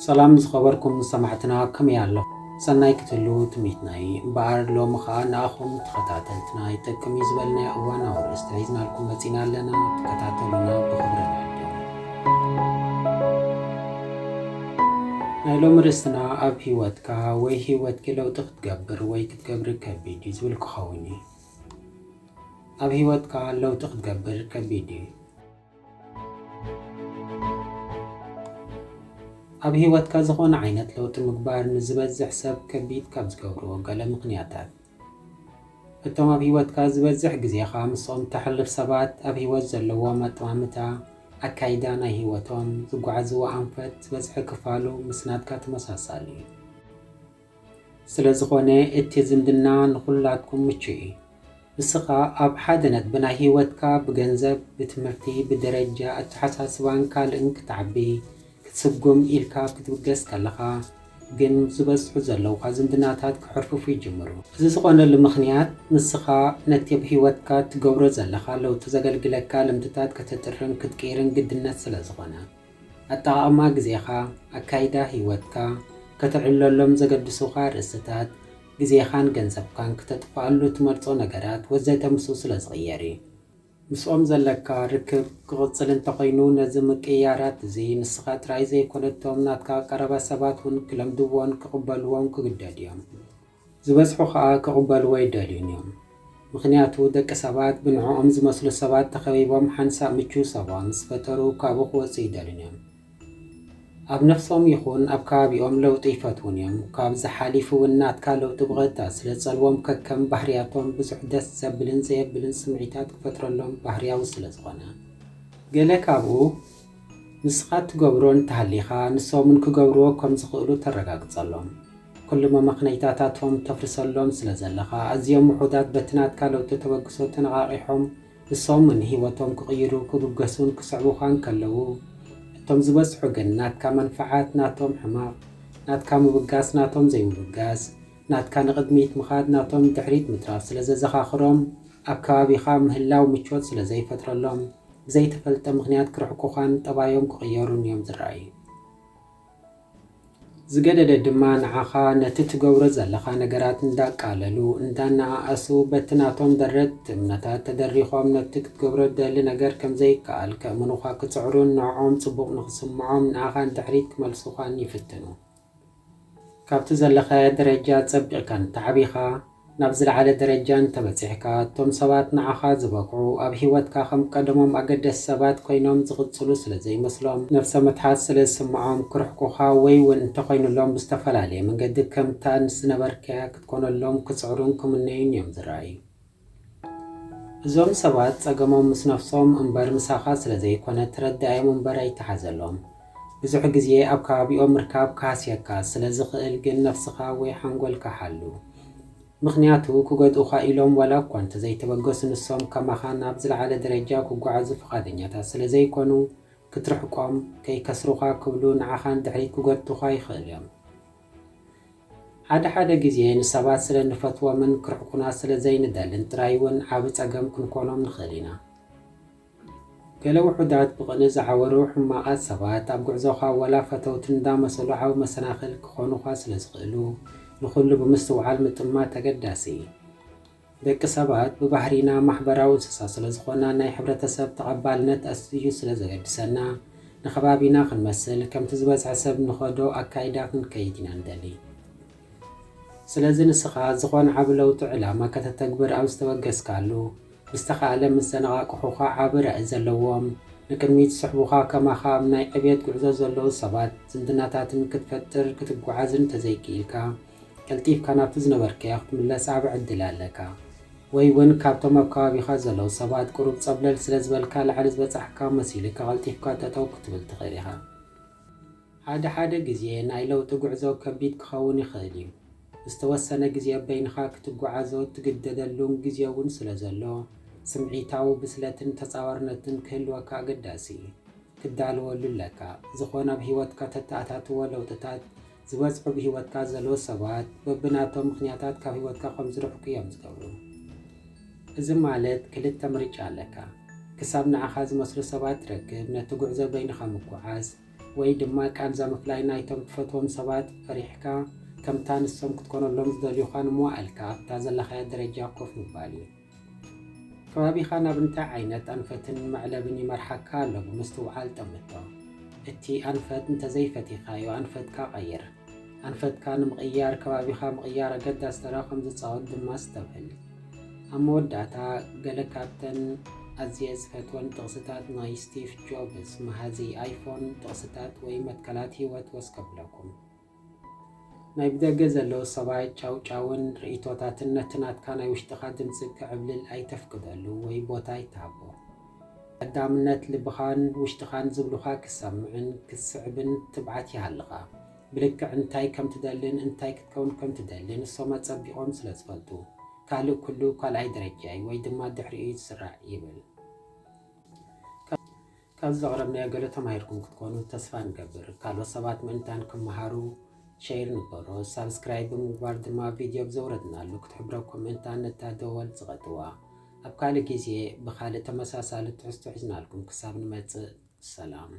سلام زخبركم سمعتنا كم يالله سناي كتلو تميتناي بار لو مخان اخم تخطاتلتنا يتكم يزبلنا وانا ورستعيزنا لكم بتينا لنا تكتاتلونا بخبرنا اليوم نايلو مرستنا اب هيوتكا وي هيوتك لو تخدقبر وي كتقبر كبيدي زولك خوني اب هيوتكا لو تخدقبر كبيدي ኣብ ህይወትካ ዝኾነ ዓይነት ለውጢ ምግባር ንዝበዝሕ ሰብ ከቢድ ካብ ዝገብርዎ ገለ ምኽንያታት እቶም ኣብ ህይወትካ ዝበዝሕ ግዜኻ ምስኦም ተሕልፍ ሰባት ኣብ ህይወት ዘለዎም ኣጠማምታ ኣካይዳ ናይ ህይወቶም ዝጓዓዝዎ ኣንፈት ዝበዝሐ ክፋሉ ምስ ናትካ ተመሳሳሊ እዩ። ስለዝኾነ እቲ ዝምድና ንኹላትኩም ምቹው እዩ። ንስኻ ኣብ ሓደ ነጥቢ ናይ ህይወትካ ብገንዘብ ብትምህርቲ ብደረጃ ኣተሓሳስባን ካልእን ክትዓቢ ክትስጉም ኢልካ ክትብገስ ከለኻ ግን ዝበዝሑ ዘለውካ ዝምድናታት ክሕርፍፉ ይጅምሩ። እዚ ዝኾነሉ ምኽንያት ንስኻ ነቲ ኣብ ህይወትካ ትገብሮ ዘለኻ ለውጢ ዘገልግለካ ልምድታት ክትጥርን ክትቀይርን ግድነት ስለ ዝኾነ ኣጠቓቕማ ግዜኻ ኣካይዳ ህይወትካ ከተዕለሎም ዘገድሱኻ ርእስታት ግዜኻን ገንዘብካን ክተጥፍኣሉ ትመርፆ ነገራት ወዘተ ምስኡ ስለ ዝቕየር እዩ። ምስኦም ዘለካ ርክብ ክቕፅል እንተኾይኑ ነዚ ምቅያራት እዚ ንስኻ ጥራይ ዘይኮነቶም ናትካ ቀረባ ሰባት እውን ክለምድዎን ክቕበልዎን ክግደድ እዮም። ዝበዝሑ ከዓ ክቕበልዎ ይደልዩን እዮም። ምክንያቱ ደቂ ሰባት ብንዕኦም ዝመስሉ ሰባት ተኸቢቦም ሓንሳብ ምቹው ሰባ ምስ ፈጠሩ ካብኡ ክወፅኡ ይደልዩን እዮም። ኣብ ነፍሶም ይኹን ኣብ ከባቢኦም ለውጢ ይፈትውን እዮም። ካብ ዝሓሊፉ እውን ናትካ ለውጢ ብቐጥታ ስለ ዝጸልዎም ከከም ባህርያቶም ብዙሕ ደስ ዘብልን ዘየብልን ስምዒታት ክፈጥረሎም ባህርያዊ ስለ ዝኾነ ገለ ካብኡ ንስኻ ትገብሮ እንተሃሊኻ ንሶምን ክገብርዎ ከም ዝኽእሉ ተረጋግጸሎም። ኩሉ መመኽነይታታቶም ተፍርሰሎም ስለ ዘለኻ ኣዝዮም ውሑዳት በቲ ናትካ ለውጢ ተበግሶ ተነቓቂሖም ንሶምን ህይወቶም ክቕይሩ ክብገሱን ክስዕቡኻን ከለዉ እቶም ዝበዝሑ ግን ናትካ መንፈዓት ናቶም ሕማቕ ናትካ ምብጋስ ናቶም ዘይምብጋስ ናትካ ንቕድሚት ምኻድ ናቶም ድሕሪት ምትራፍ ስለ ዘዘኻኽሮም ኣብ ከባቢኻ ምህላው ምቾት ስለ ዘይፈጥረሎም ብዘይተፈልጠ ምኽንያት ክርሕቁኻን ጠባዮም ክቕየሩን እዮም ዝረኣዩ። ዝገደደ ድማ ንዓኻ ነቲ ትገብሮ ዘለኻ ነገራት እንዳቃለሉ እንዳነኣኣሱ በቲ ናቶም ደረት እምነታት ተደሪኾም ነቲ ክትገብሮ ደሊ ነገር ከም ዘይከኣል ከእምኑኻ ክፅዕሩን ንዕኦም ጽቡቕ ንኽስምዖም ንዓኻ ድሕሪት ክመልሱኻን ይፍትኑ። ካብቲ ዘለኸ ደረጃ ፀቢቕካ እንተዓቢኻ ናብ ዝለዓለ ደረጃ እንተበፂሕካ እቶም ሰባት ንዓኻ ዝበቅዑ ኣብ ህይወትካ ከም ቀደሞም ኣገደስ ሰባት ኮይኖም ዝቕፅሉ ስለ ዘይመስሎም ነፍሰ ምትሓት ስለ ዝስምዖም ክርሕቁኻ ወይ እውን እንተኾይኑሎም ብዝተፈላለየ መንገዲ ከምታ ንዝነበርከያ ክትኮነሎም ክፅዕሩን ክምነዩን እዮም ዝረኣዩ። እዞም ሰባት ፀገሞም ምስ ነፍሶም እምበር ምሳኻ ስለ ዘይኮነ ትረዳዮም እምበር ኣይተሓዘሎም። ብዙሕ ግዜ ኣብ ከባቢኦም ምርካብ ካስየካ ስለ ዝኽእል ግን ነፍስኻ ወይ ሓንጎልካ ሓሉ ምክንያቱ ክገድኡኻ ኢሎም ዋላ እኳ እንተዘይተበገሱ ንሶም ከማኻ ናብ ዝለዓለ ደረጃ ክጓዓዙ ፈቓደኛታት ስለ ዘይኮኑ ክትርሕቆም ከይከስሩኻ ክብሉ ንዓኻን ድሕሪት ክገድቱኻ ይኽእል እዮም። ሓደ ግዜ ንሰባት ስለ ንፈትዎምን ክርሕቁና ስለ ዘይንደልን ጥራይ እውን ዓብ ፀገም ክንኮኖም ንኽእል ኢና። ገለ ውሑዳት ብቕኒ ዝዓወሩ ሕማቓት ሰባት ኣብ ጉዕዞኻ ዋላ ፈተውቲ እንዳመሰሉ ዓብ መሰናኽል ክኾኑኻ ስለ ዝኽእሉ ንኹሉ ብምስትውዓል ምጥማት ተገዳሲ እዩ። ደቂ ሰባት ብባህሪና ማሕበራዊ እንስሳ ስለ ዝኾና ናይ ሕብረተሰብ ተቐባልነት ኣዝዩ ስለ ዘገድሰና ንኸባቢና ክንመስል ከምቲ ዝበዝሐ ሰብ ንኸዶ ኣካይዳ ክንከይድ ኢና ንደሊ። ስለዚ ንስኻ ዝኾነ ዓብ ለውጢ ዕላማ ከተተግብር ኣብ ዝተበገስካሉ ብዝተኻእለ ምስ ዘነቓቕሑኻ ዓብ ራእይ ዘለዎም ንቅድሚት ዝስሕቡኻ ከማኻ ኣብ ናይ ዕብየት ጉዕዞ ዘለዉ ሰባት ዝምድናታትን ክትፈጥር ክትጓዓዝን ተዘይክኢልካ ቀልጢፍካ ናብቲ ዝነበርከያ ክትምለስ ዓብ ዕድል ኣለካ። ወይ እውን ካብቶም ኣብ ከባቢኻ ዘለዉ ሰባት ቁሩብ ፀብለል ስለ ዝበልካ ላዕሊ ዝበፃሕካ መሲልካ ቀልጢፍካ ጠጠው ክትብል ትኽእል ኢኻ። ሓደ ግዜ ናይ ለውጢ ጉዕዞ ከቢድ ክኸውን ይኽእል እዩ። ዝተወሰነ ግዜ በይንኻ ክትጓዓዞ ትግደደሉን ግዜ እውን ስለ ዘሎ ስምዒታዊ ብስለትን ተፃዋርነትን ክህልወካ ኣገዳሲ እዩ። ክዳልወሉ ኣለካ ዝኾነ ኣብ ህይወትካ ተተኣታትዎ ለውጥታት ዝበዝሑ ብህይወትካ ዘለዉ ሰባት በብናቶም ምኽንያታት ካብ ህይወትካ ከም ዝርሕቁ እዮም ዝገብሩ። እዚ ማለት ክልተ ምርጫ ኣለካ። ክሳብ ንዓኻ ዝመስሉ ሰባት ትረክብ ነቲ ጉዕዞ በይንኻ ምጓዓዝ ወይ ድማ ቃንዛ ምፍላይ ናይቶም ትፈትዎም ሰባት ፈሪሕካ ከምታ ንሶም ክትኮነሎም ዝደልዩኻ ንምዋኣልካ ኣብታ ዘለኻያ ደረጃ ኮፍ ምባል እዩ። ከባቢኻ ናብ እንታይ ዓይነት ኣንፈትን መዕለብን ይመርሓካ ኣሎ ብምስትውዓል ጠምቶ። እቲ ኣንፈት እንተዘይፈቲኻዮ ኣንፈትካ ቀይር። ኣንፈትካ ንምቕያር ከባቢኻ ምቕያር ኣገዳሲ ተራ ከም ዝፃወት ድማ ዝተብህል። ኣብ መወዳእታ ገለ ካብተን ኣዝየ ዝፈትወን ጥቕስታት ናይ ስቲቭ ጆብስ መሃዚ ኣይፎን ጥቕስታት ወይ መትከላት ህይወት ወስከብለኩም። ናይ ብደገ ዘለዉ ሰባይ ጫውጫውን ርእቶታትን ነቲ ናትካ ናይ ውሽጥኻ ድምፂ ክዕብልል ኣይተፍቅደሉ ወይ ቦታ ይተሃቦ። ቀዳምነት ልብኻን ውሽጥኻን ዝብሉኻ ክሰምዕን ክስዕብን ትብዓት ይሃልኻ። ብልክዕ እንታይ ከም ትደልን እንታይ ክትከውን ከም ትደልን ንሶም ኣፀቢቖም ስለ ዝፈልጡ ካልእ ኩሉ ካልኣይ ደረጃይ ወይ ድማ ድሕሪኡ ዝስራዕ ይብል። ካብ ዘቕረብናዮ ገለ ተማሂርኩም ክትኮኑ ተስፋ ንገብር። ካልኦት ሰባት ምእንታን ክመሃሩ ሸይር ንበሮ፣ ሳብስክራይብ ብምግባር ድማ ቪድዮ ብዘውረድናሉ ክትሕብረኩም ምእንታን ነታ ደወል ዝቐጥዋ። ኣብ ካልእ ግዜ ብካልእ ተመሳሳሊ ትሕዝቶ ሒዝናልኩም ክሳብ ንመፅእ ሰላም።